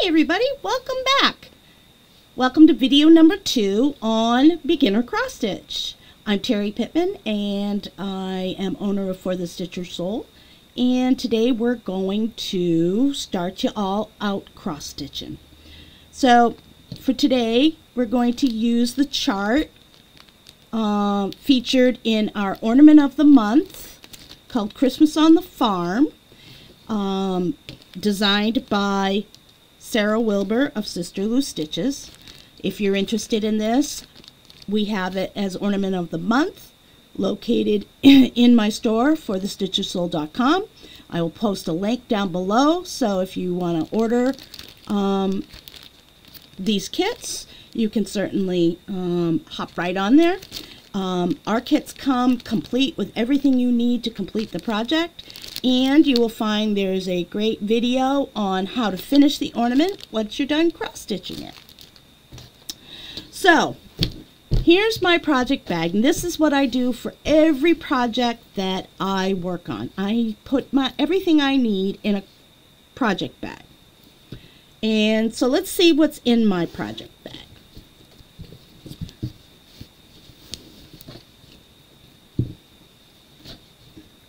everybody, welcome back. Welcome to video number 2 on beginner cross stitch. I'm Terry Pittman and I am owner of For the Stitcher Soul, and today we're going to start you all out cross stitching. So for today we're going to use the chart featured in our ornament of the month called Christmas on the Farm, designed by Sarah Wilbur of Sister Lou Stitches. If you're interested in this, we have it as ornament of the month located in my store for thestitchersoul.com. I will post a link down below, so if you want to order these kits, you can certainly hop right on there. Our kits come complete with everything you need to complete the project, and you will find there's a great video on how to finish the ornament once you're done cross stitching it. So here's my project bag, and this is what I do for every project that I work on. I put everything I need in a project bag. And so let's see what's in my project bag.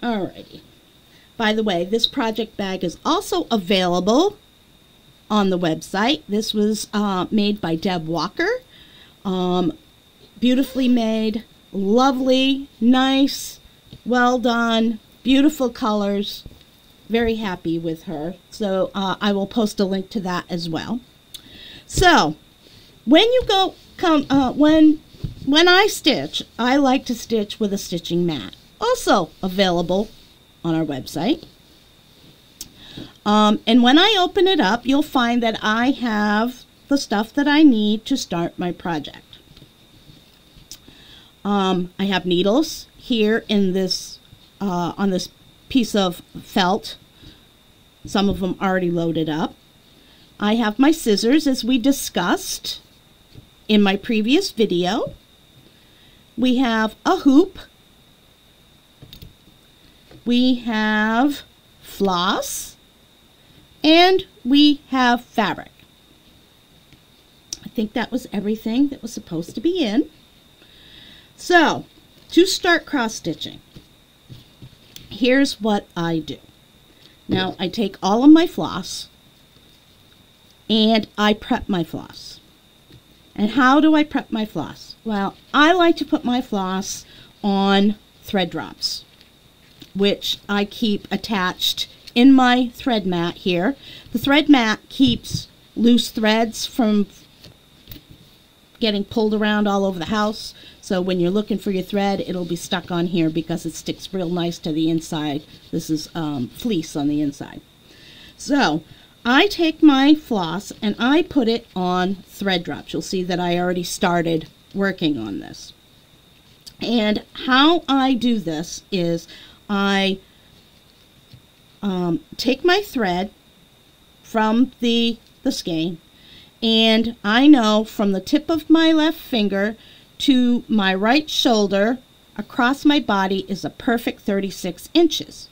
Alrighty. By the way, this project bag is also available on the website. This was made by Deb Walker. Beautifully made, lovely, nice, well done, beautiful colors. Very happy with her. So I will post a link to that as well. So when you when I stitch, I like to stitch with a stitching mat, also available on our website. And when I open it up, you'll find that I have the stuff that I need to start my project. I have needles here in this on this piece of felt. Some of them already loaded up. I have my scissors, as we discussed in my previous video. We have a hoop. We have floss, and we have fabric. I think that was everything that was supposed to be in. So, to start cross stitching, here's what I do. Now, I take all of my floss and I prep my floss. And how do I prep my floss? Well, I like to put my floss on thread drops, which I keep attached in my thread mat here. The thread mat keeps loose threads from getting pulled around all over the house. So when you're looking for your thread, it'll be stuck on here because it sticks real nice to the inside. This is fleece on the inside. So I take my floss and I put it on thread drops. You'll see that I already started working on this. And how I do this is I take my thread from the skein, and I know from the tip of my left finger to my right shoulder across my body is a perfect 36 inches.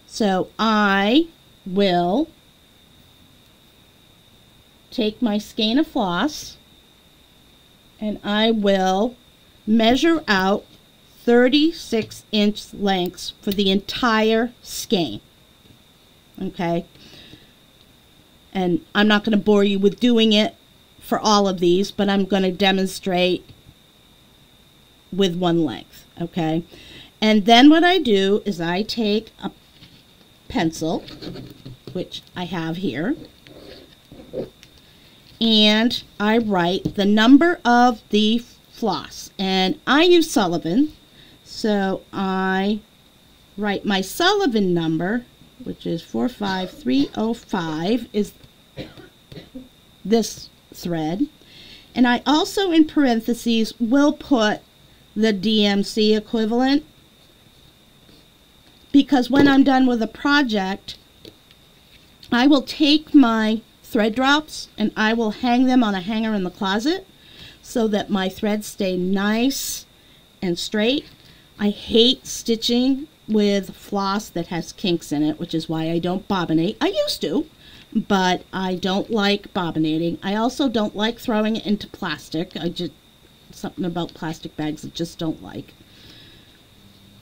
So I will take my skein of floss and I will measure out 36-inch lengths for the entire skein. Okay? And I'm not going to bore you with doing it for all of these, but I'm going to demonstrate with one length. Okay? And then what I do is I take a pencil, which I have here, and I write the number of the floss. And I use Sullivan, so I write my Sullivan number, which is 45305, is this thread. And I also, in parentheses, will put the DMC equivalent, because when I'm done with a project, I will take my thread drops and I will hang them on a hanger in the closet so that my threads stay nice and straight. I hate stitching with floss that has kinks in it, which is why I don't bobbinate. I used to, but I don't like bobbinating. I also don't like throwing it into plastic. Something about plastic bags I just don't like.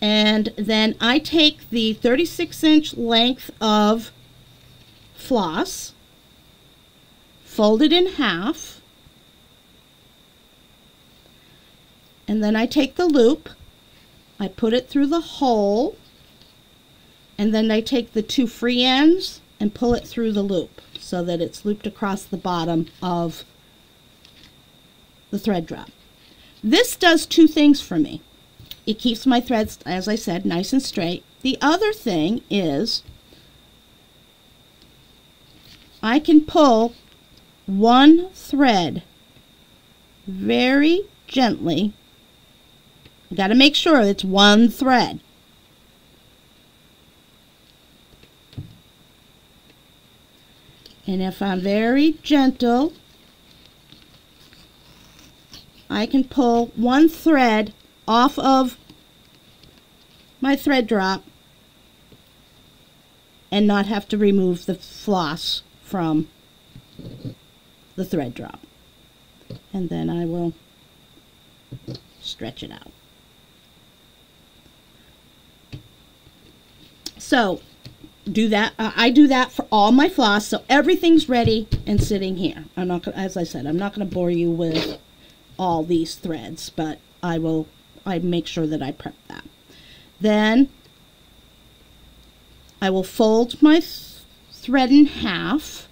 And then I take the 36-inch length of floss, fold it in half, and then I take the loop, I put it through the hole, and then I take the two free ends and pull it through the loop so that it's looped across the bottom of the thread drop. This does two things for me. It keeps my threads, as I said, nice and straight. The other thing is I can pull one thread very gently. You got to make sure it's one thread. And if I'm very gentle, I can pull one thread off of my thread drop and not have to remove the floss from the thread drop. And then I will stretch it out. So do that. I do that for all my floss, so everything's ready and sitting here. I'm not gonna, as I said, I'm not going to bore you with all these threads, but I make sure that I prep that. Then I will fold my thread in half,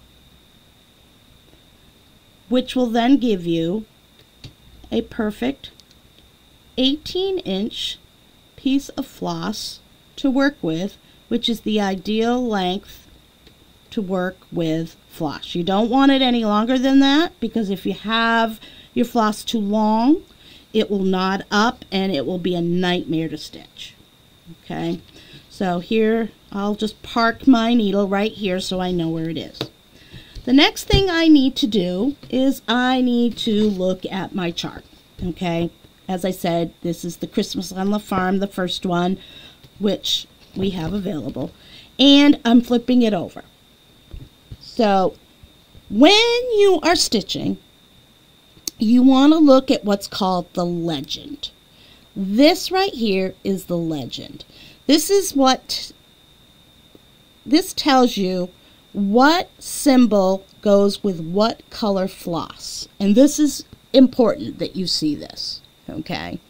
which will then give you a perfect 18-inch piece of floss to work with, which is the ideal length to work with floss. You don't want it any longer than that, because if you have your floss too long, it will knot up and it will be a nightmare to stitch. Okay, so here I'll just park my needle right here so I know where it is. The next thing I need to do is I need to look at my chart. Okay, as I said, this is the Christmas on the Farm, the first one, which we have available, and I'm flipping it over. So when you are stitching, you want to look at what's called the legend. This right here is the legend. This is what this tells you, what symbol goes with what color floss. And this is important that you see this, okay?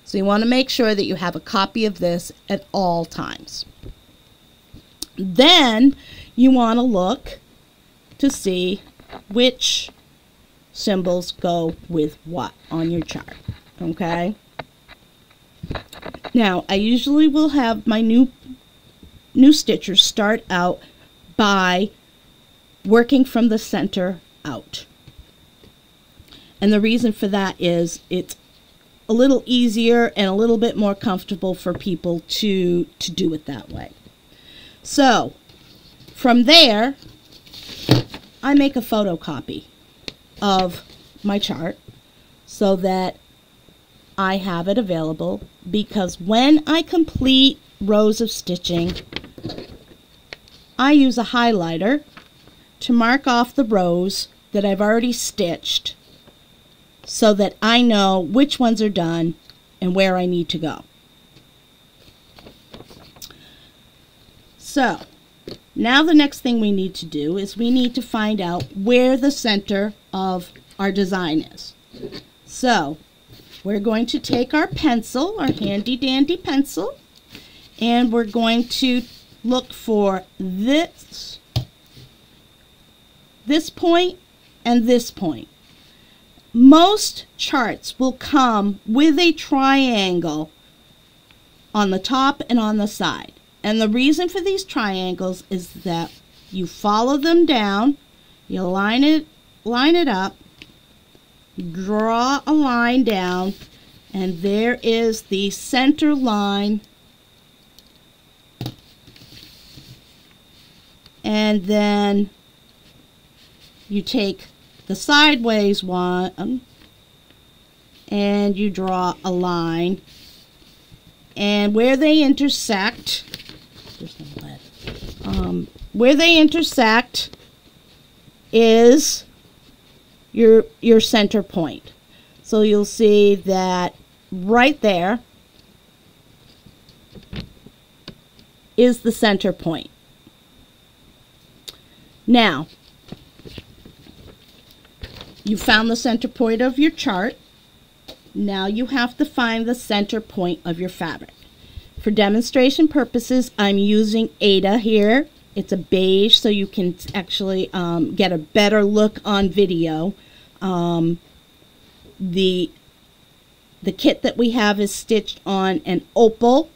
So you want to make sure that you have a copy of this at all times. Then you want to look to see which symbols go with what on your chart, okay? Now, I usually will have my new stitchers start out by working from the center out. And the reason for that is it's a little easier and a little bit more comfortable for people to do it that way. So from there, I make a photocopy of my chart so that I have it available, because when I complete rows of stitching, I use a highlighter to mark off the rows that I've already stitched so that I know which ones are done and where I need to go. So now the next thing we need to do is we need to find out where the center of our design is. So we're going to take our pencil, our handy dandy pencil, and we're going to look for this point and this point. Most charts will come with a triangle on the top and on the side. And the reason for these triangles is that you follow them down, you line it up, draw a line down, and there is the center line. And then you take the sideways one and you draw a line, and where they intersect, there's no lead, where they intersect is your center point. So you'll see that right there is the center point. Now, you found the center point of your chart. Now you have to find the center point of your fabric. For demonstration purposes, I'm using Ada here. It's a beige, so you can actually get a better look on video. The kit that we have is stitched on an opal,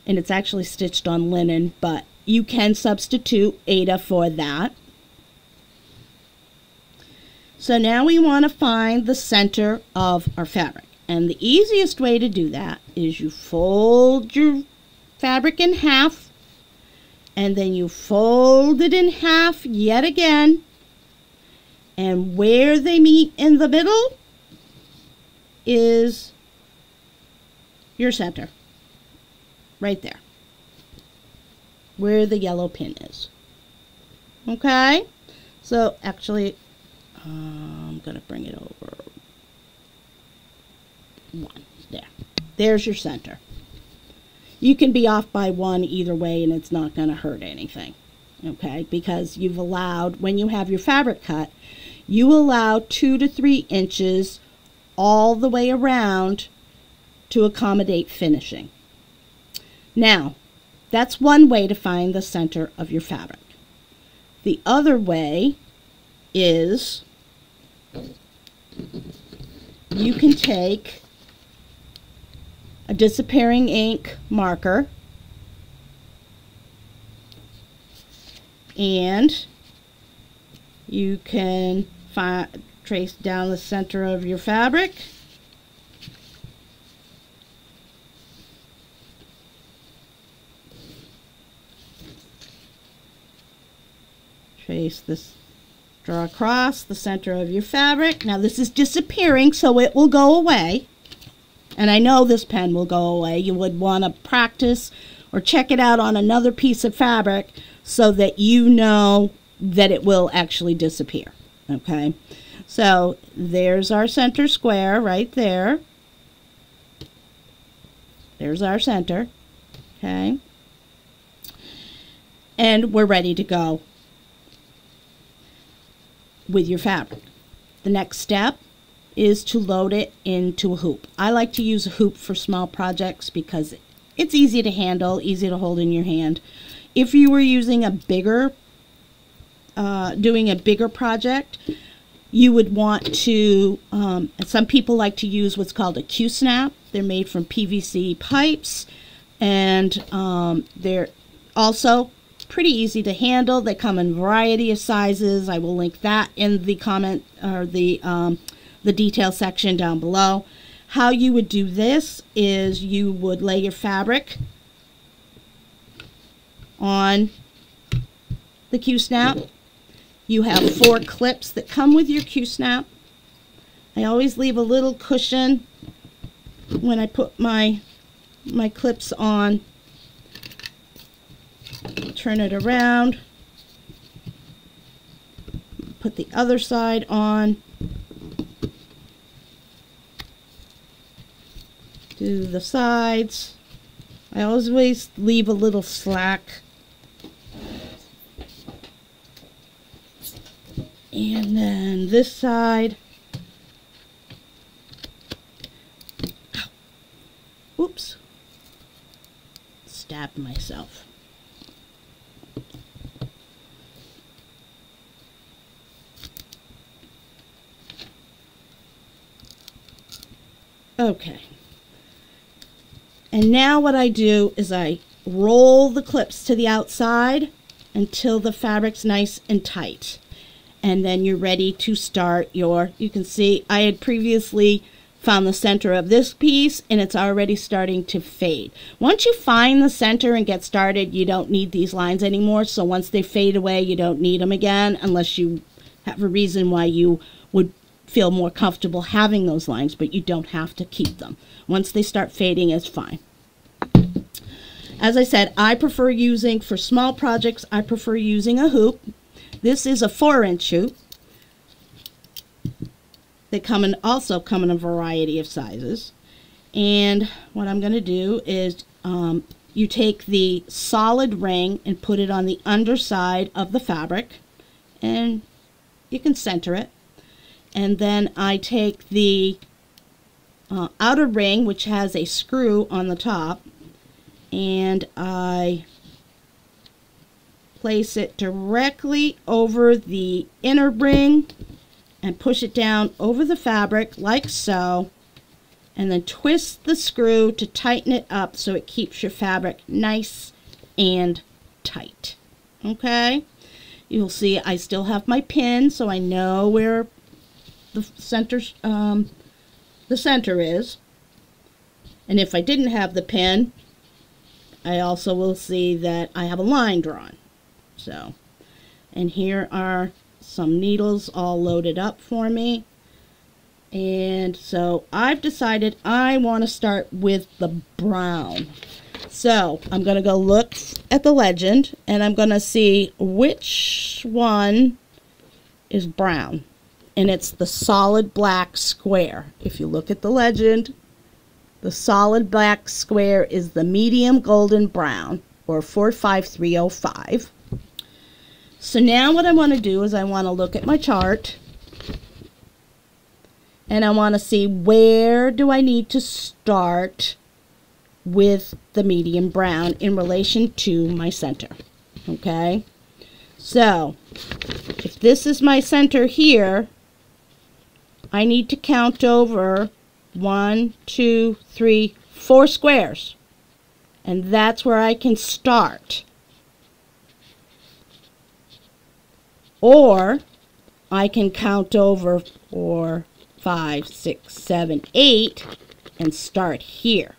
and it's actually stitched on linen, but you can substitute Ada for that. So now we want to find the center of our fabric. And the easiest way to do that is you fold your fabric in half, and then you fold it in half yet again. And where they meet in the middle is your center. Right there. Where the yellow pin is. Okay? So actually, I'm going to bring it over. One. There. There's your center. You can be off by one either way and it's not going to hurt anything. Okay? Because you've allowed, when you have your fabric cut, you allow 2 to 3 inches all the way around to accommodate finishing. Now, that's one way to find the center of your fabric. The other way is you can take a disappearing ink marker and you can trace down the center of your fabric. Trace this, draw across the center of your fabric. Now this is disappearing, so it will go away. And I know this pen will go away. You would want to practice or check it out on another piece of fabric so that you know that it will actually disappear. Okay, so there's our center square right there. There's our center. Okay, and we're ready to go with your fabric. The next step is to load it into a hoop. I like to use a hoop for small projects because it's easy to handle, easy to hold in your hand. If you were using a bigger, doing a bigger project, you would want to, some people like to use what's called a Q-snap. They're made from PVC pipes, and they're also pretty easy to handle. They come in a variety of sizes. I will link that in the comment or the detail section down below. How you would do this is you would lay your fabric on the Q-snap. You have 4 clips that come with your Q-snap. I always leave a little cushion when I put my clips on. Turn it around. Put the other side on. Do the sides. I always leave a little slack. And then this side. Oops. Stabbed myself. Okay. And now what I do is I roll the clips to the outside until the fabric's nice and tight. And then you're ready to start your, you can see I had previously found the center of this piece and it's already starting to fade. Once you find the center and get started, you don't need these lines anymore. So once they fade away, you don't need them again unless you have a reason why you would feel more comfortable having those lines, but you don't have to keep them. Once they start fading, it's fine. As I said, I prefer using, for small projects, I prefer using a hoop. This is a 4-inch hoop. They also come in a variety of sizes. And what I'm going to do is you take the solid ring and put it on the underside of the fabric, and you can center it. And then I take the outer ring, which has a screw on the top, and I place it directly over the inner ring and push it down over the fabric like so, and then twist the screw to tighten it up so it keeps your fabric nice and tight. Okay, you'll see I still have my pin, so I know where the center is. And if I didn't have the pin, I also will see that I have a line drawn. So, and here are some needles all loaded up for me. And so I've decided I want to start with the brown. So I'm going to go look at the legend, and I'm going to see which one is brown. And it's the solid black square. If you look at the legend, the solid black square is the medium golden brown, or 45305. So now what I want to do is I want to look at my chart, and I want to see where do I need to start with the medium brown in relation to my center. Okay, so if this is my center here, I need to count over 1, 2, 3, 4 squares, and that's where I can start. Or I can count over 4, 5, 6, 7, 8 and start here.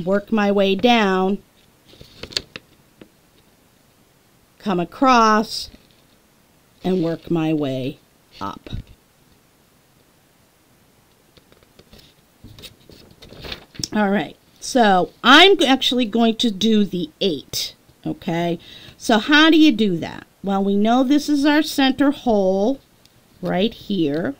Work my way down, come across, and work my way up. All right, so I'm actually going to do the 8. Okay, so how do you do that? Well, we know this is our center hole right here.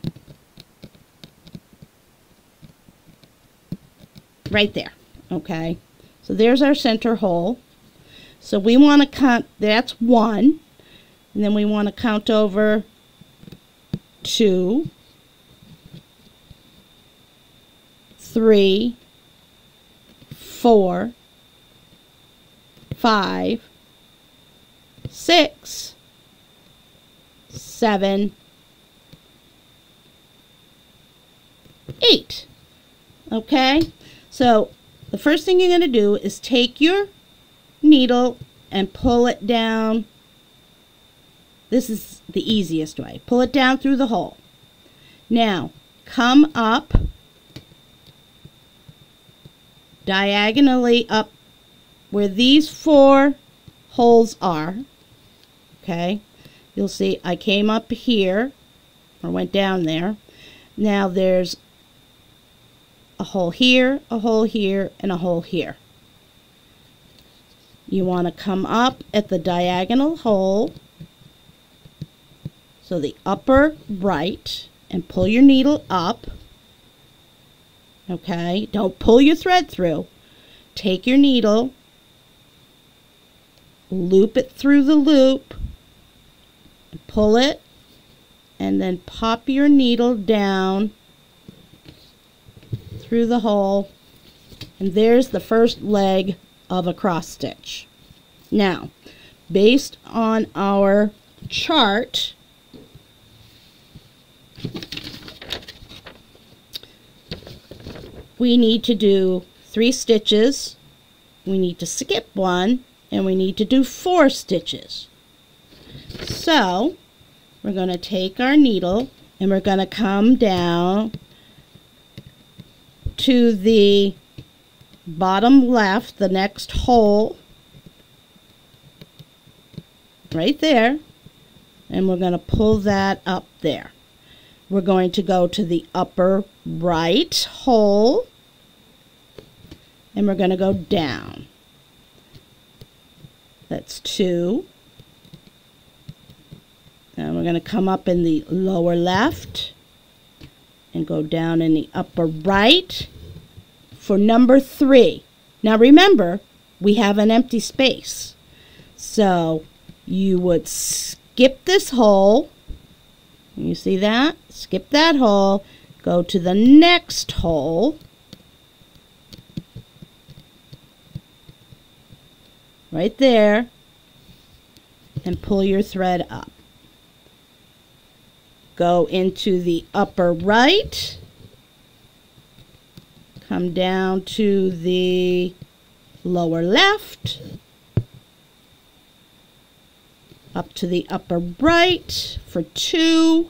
Right there. Okay, so there's our center hole. So we want to count, that's 1. And then we want to count over 2, 3, 4, 5, 6, 7, 8. Okay, so the first thing you're going to do is take your needle and pull it down. This is the easiest way. Pull it down through the hole. Now, come up diagonally up where these 4 holes are. Okay, you'll see I came up here or went down there. Now there's a hole here, a hole here, and a hole here. You want to come up at the diagonal hole, so the upper right, and pull your needle up. Okay, don't pull your thread through. Take your needle, loop it through the loop, pull it, and then pop your needle down through the hole, and there's the first leg of a cross stitch. Now, based on our chart, we need to do 3 stitches, we need to skip 1, and we need to do 4 stitches. So we're going to take our needle and we're going to come down to the bottom left, the next hole right there, and we're going to pull that up there. We're going to go to the upper right hole, and we're going to go down. That's 2. And we're going to come up in the lower left and go down in the upper right for number 3. Now remember, we have an empty space. So you would skip this hole. You see that? Skip that hole. Go to the next hole. Right there. And pull your thread up. Go into the upper right. Come down to the lower left. Up to the upper right for 2.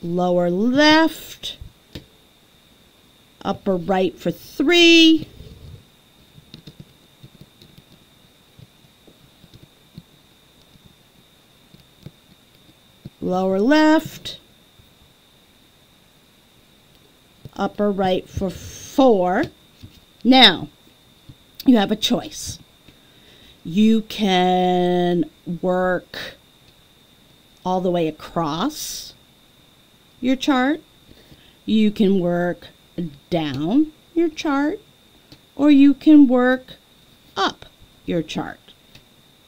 Lower left. Upper right for 3. Lower left. Upper right for 4. Now, you have a choice. You can work all the way across your chart. You can work down your chart, or you can work up your chart.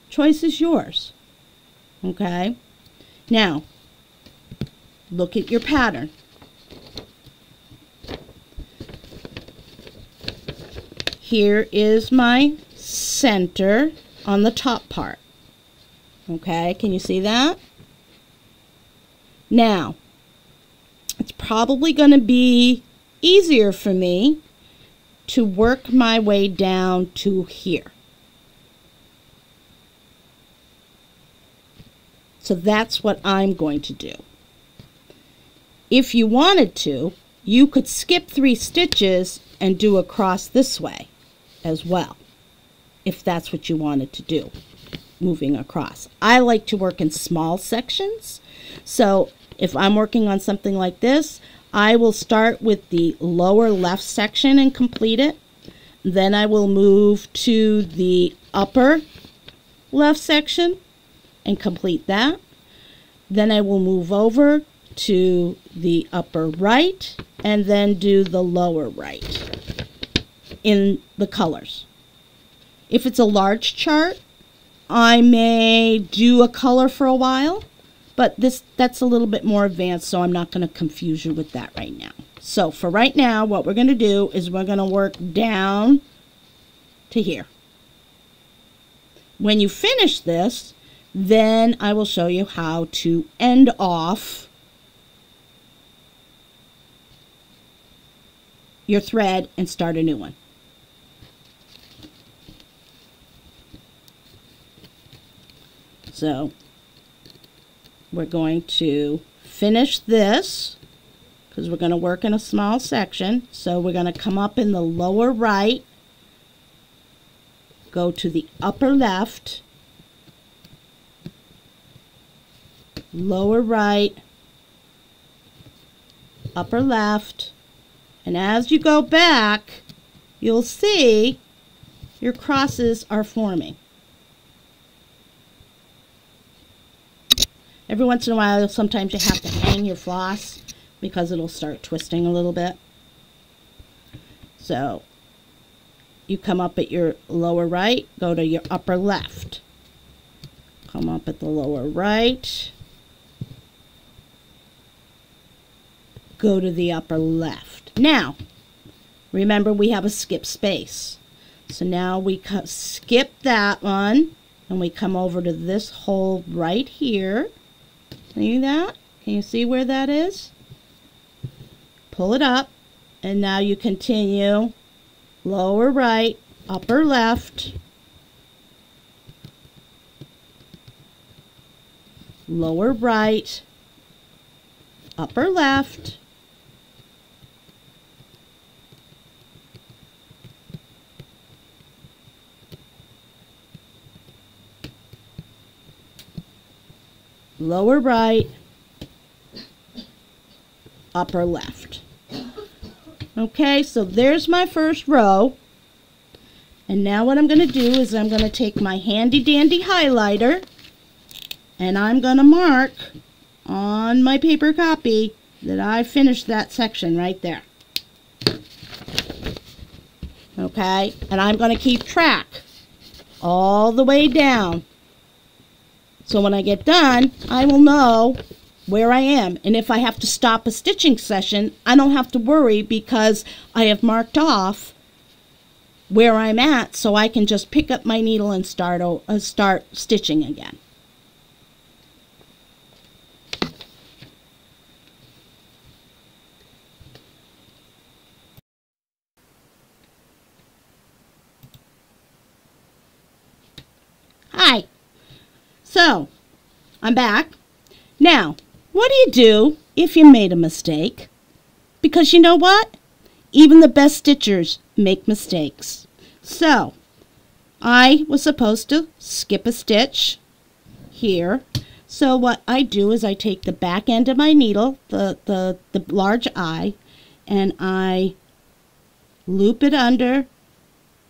Choice is yours. Okay? Now, look at your pattern. Here is my center on the top part. Okay, can you see that? Now, it's probably going to be easier for me to work my way down to here. So that's what I'm going to do. If you wanted to, you could skip 3 stitches and do a cross this way as well, if that's what you wanted to do, moving across. I like to work in small sections, so if I'm working on something like this, I will start with the lower left section and complete it. Then I will move to the upper left section and complete that. Then I will move over to the upper right and then do the lower right in the colors. If it's a large chart, I may do a color for a while, but that's a little bit more advanced, so I'm not going to confuse you with that right now. So for right now, what we're going to do is we're going to work down to here. When you finish this, then I will show you how to end off your thread and start a new one. So we're going to finish this because we're going to work in a small section. So we're going to come up in the lower right, go to the upper left, lower right, upper left, and as you go back, you'll see your crosses are forming. Every once in a while, sometimes you have to hang your floss because it'll start twisting a little bit. So you come up at your lower right, go to your upper left. Come up at the lower right, go to the upper left. Now, remember we have a skip space. So now we skip that one and we come over to this hole right here. See that? Can you see where that is? Pull it up, and now you continue lower right, upper left, lower right, upper left, lower right, upper left. Okay, so there's my first row. And now what I'm going to do is I'm going to take my handy dandy highlighter and I'm going to mark on my paper copy that I finished that section right there. Okay, and I'm going to keep track all the way down. So when I get done, I will know where I am. And if I have to stop a stitching session, I don't have to worry because I have marked off where I'm at, so I can just pick up my needle and start stitching again. Hi. So, I'm back. Now, what do you do if you made a mistake? Because you know what? Even the best stitchers make mistakes. So, I was supposed to skip a stitch here. So what I do is I take the back end of my needle, the large eye, and I loop it under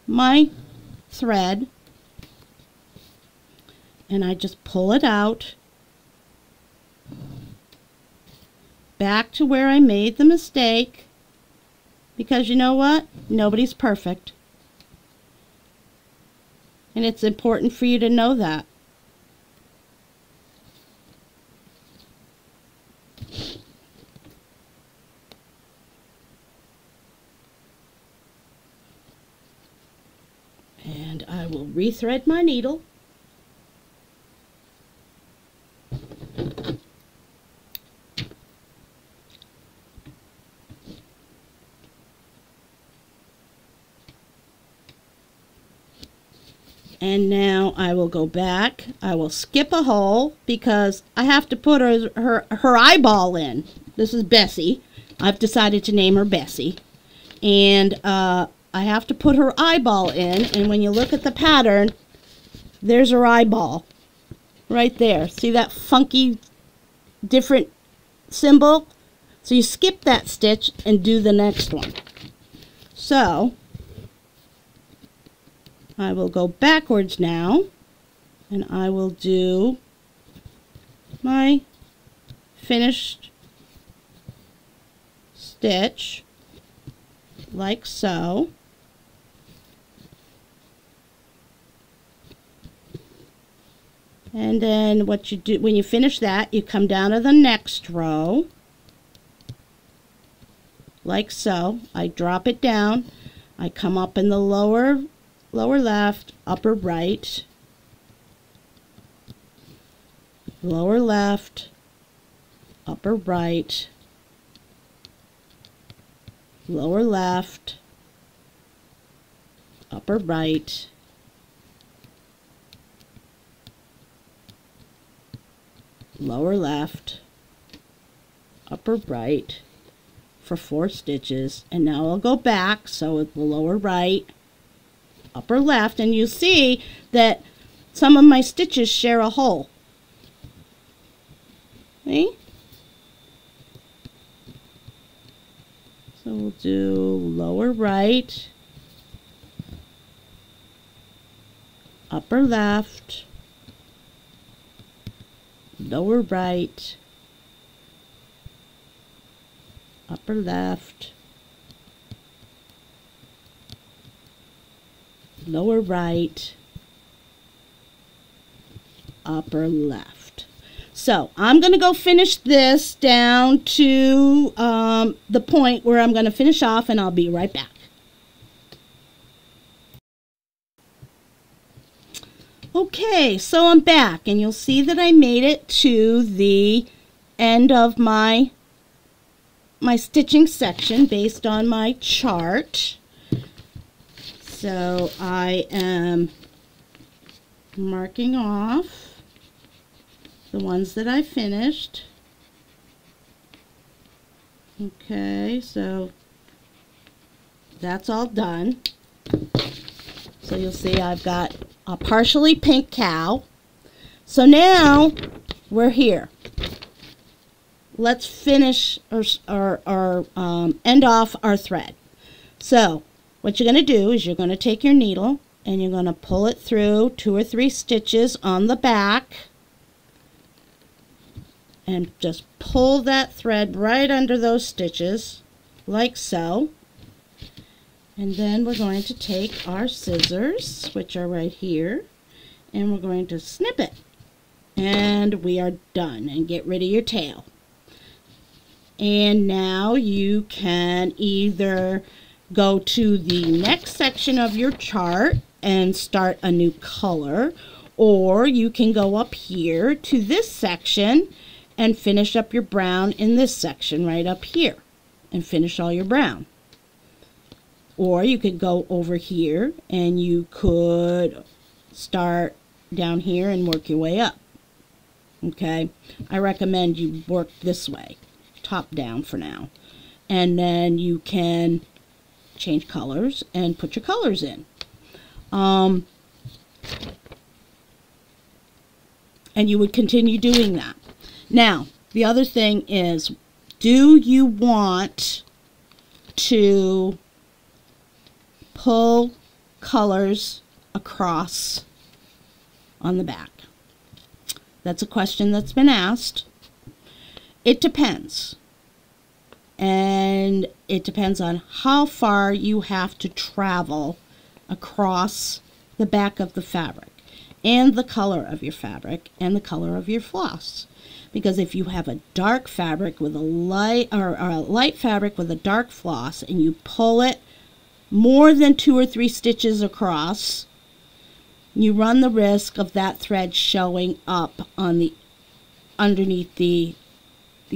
my thread, and I just pull it out back to where I made the mistake. Because you know what? Nobody's perfect. And it's important for you to know that. And I will rethread my needle. And now I will go back. I will skip a hole because I have to put her eyeball in. This is Bessie. I've decided to name her Bessie. And I have to put her eyeball in. And when you look at the pattern, there's her eyeball right there. See that funky different symbol? So you skip that stitch and do the next one. So I will go backwards now, and I will do my finished stitch like so. And then what you do when you finish that, you come down to the next row like so. I drop it down. I come up in the lower left, upper right, lower left, upper right, lower left, upper right, lower left, upper right for 4 stitches. And now I'll go back, so it's the lower right, upper left, and you see that some of my stitches share a hole. See? So we'll do lower right, upper left, lower right, upper left, lower right, upper left. So I'm going to go finish this down to the point where I'm going to finish off, and I'll be right back. Okay, so I'm back, and you'll see that I made it to the end of my stitching section based on my chart. So I am marking off the ones that I finished. Okay, so that's all done. So you'll see I've got a partially pink cow. So now we're here. let's finish or end off our thread. So what you're going to do is you're going to take your needle and you're going to pull it through 2 or 3 stitches on the back and just pull that thread right under those stitches like so. And then we're going to take our scissors, which are right here, and we're going to snip it. And we are done. And get rid of your tail. And now you can either go to the next section of your chart and start a new color, or you can go up here to this section and finish up your brown in this section right up here and finish all your brown. Or you could go over here and you could start down here and work your way up. Okay, I recommend you work this way, top down for now. And then you can change colors and put your colors in. And you would continue doing that. Now, the other thing is, do you want to pull colors across on the back? That's a question that's been asked. It depends. And it depends on how far you have to travel across the back of the fabric, and the color of your fabric, and the color of your floss. Because if you have a dark fabric with a light, or a light fabric with a dark floss, and you pull it more than 2 or 3 stitches across, you run the risk of that thread showing up on the underneath the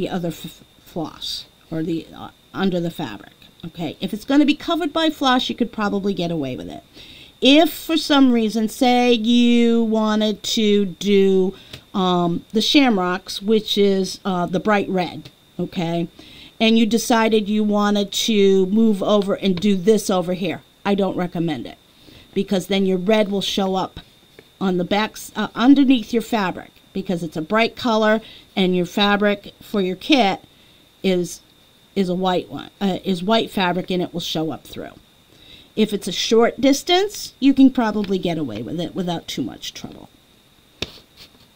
other floss, or the under the fabric. Okay, if it's going to be covered by floss, you could probably get away with it. If for some reason, say you wanted to do the shamrocks, which is the bright red, okay, and you decided you wanted to move over and do this over here, I don't recommend it, because then your red will show up on the back underneath your fabric, because it's a bright color and your fabric for your kit is a white one, is white fabric, and it will show up through. If it's a short distance, you can probably get away with it without too much trouble.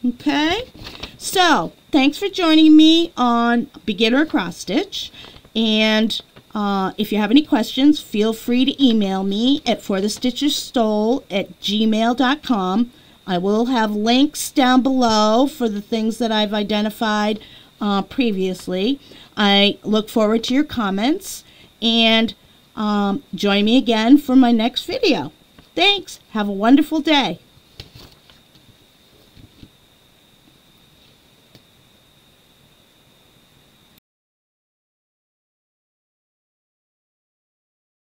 Okay, so thanks for joining me on Beginner Cross Stitch, and if you have any questions, feel free to email me at forthestitchesstole@gmail.com. I will have links down below for the things that I've identified previously. I look forward to your comments, and join me again for my next video. Thanks. Have a wonderful day.